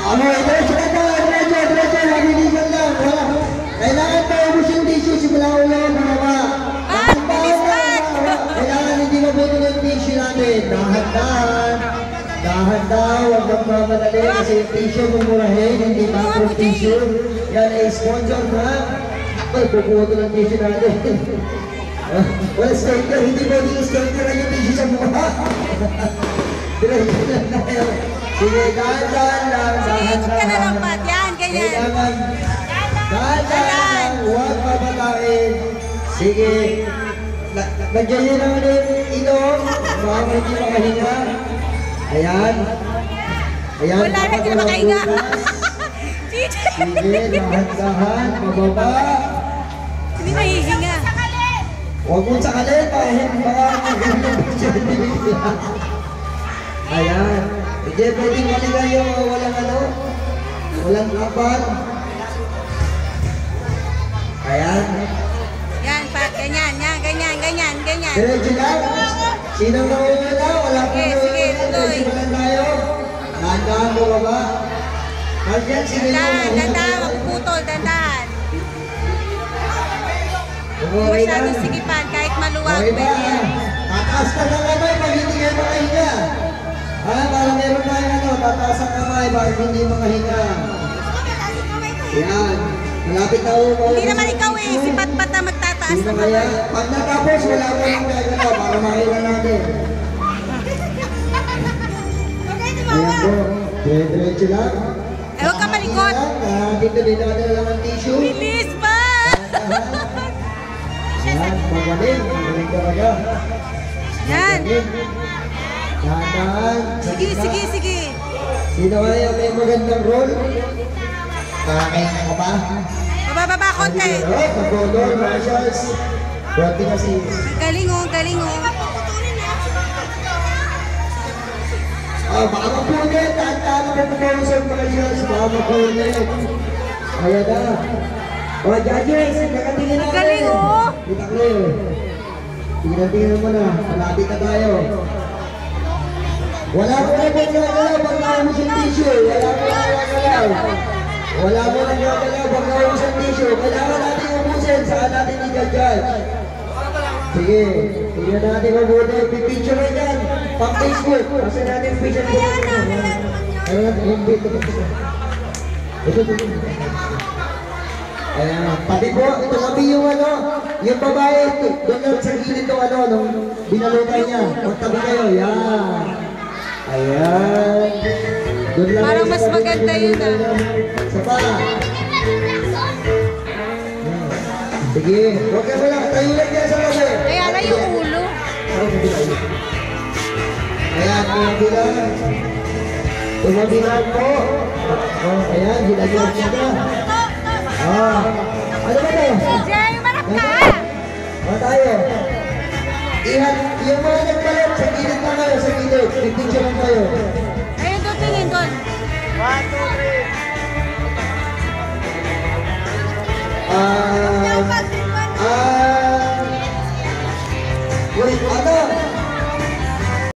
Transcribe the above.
Ano, diretso na ka, diretso, nagilisan lang. Wala. Kailangan maubos yung tissue, simula ulo, mga. Kailangan hindi mabuti ng tissue natin. Dahan-dahan. Dahan-dahan, huwag magmamadali kasi yung tissue mumurahin, hindi macro tissue. Yan ay sponsor na. Ay, bubuto ng tissue natin. Wala sticker, hindi pwede yung sticker ang yung tissue sa mukha. Diretso lang tayo. Sige, dahan-dahan lang, dahan-dahan. Yan, ganyan. Dahan-dahan, huwag mabatain. Sige, nagyan nyo naman yung inom, baka hindi makahinga. Ayan. Ayan, Wala na, hindi na makahinga. sige, dahan-dahan, pababa. Hindi mahihinga. Huwag mong sakalin, baka ayan. Hindi pwedeng maligayo, walang ano, walang kapan. Ayan. Yan, pa, ganyan, yan, ganyan, ganyan, ganyan. Diretso lang. Sinong nawawala? Wala pong Sige, nawawala. tuloy. Diretso lang tayo. Dahan-dahan mo baba. Nandiyan, sino yung Dandan, nawawala? dandan, magpuputol, dandan. Huwag Okay na. masyadong sigipan, kahit maluwag, Okay ba? pwede yan. Tataas ka ng kamay pag hindi kayo makahinga. Para meron tayong ano, tataas ang kamay pag hindi makahinga. Yan. Malapit na ako. Hindi naman ikaw eh, si Patpat na magtataas Sino ng kaya? kamay. Pag natapos, wala mo yung gagano para makita natin. Ayan po. Diretso lang. Eh, huwag ka malikot. Dito natin lang ang tissue. Bilis pa! Ayan, magaling. Magaling talaga. Yan. Dahan-dahan. Sige, sige, sige. Sino kaya may magandang role? Nakakain ka ba? Bababa konti. Pag-roll, marshals. Konti kasi. Galing oh, galing oh. Baka mapulit. Tahan-tahan na pagkakaroon sa marshals. Baka mapulit. Ayan na. O, judges, nakatingin natin. Galing oh. Kita ko yun. Tingnan mo na. Malapit na tayo. Wala mo na gagalaw pag naubos yung tissue. Wala mo na gagalaw. Wala mo na gagalaw pag naubos yung tissue. Kailangan natin ubusin. Saan natin i-judge? Sige. Tingnan natin mabuti. Pipicture na yan. Pang Facebook. Kasi natin picture po. Ano natin yung video. Ito. Ayan. Pati po, ito kami yung ano, yung babae, doon lang sa gilid ng ano, nung binalutan niya. Magtabi kayo. Yan. Ayan. Doon lang Parang kayo mas sa maganda yun ah. Sa pa. Sige. Huwag ka wala. Tayo lang yan sa labi. Kaya na yung ulo. Ayan. Tumabilan. Tumabilan po. Ayan. Hilagilan siya na. Ano ba ito? Jay, marap ka! Tayo. Ihat, yung mga nagpalit, sa gilid na kayo, sa gilid. Pipicture lang kayo. Ayun doon, tingin doon. 1, 2, 3.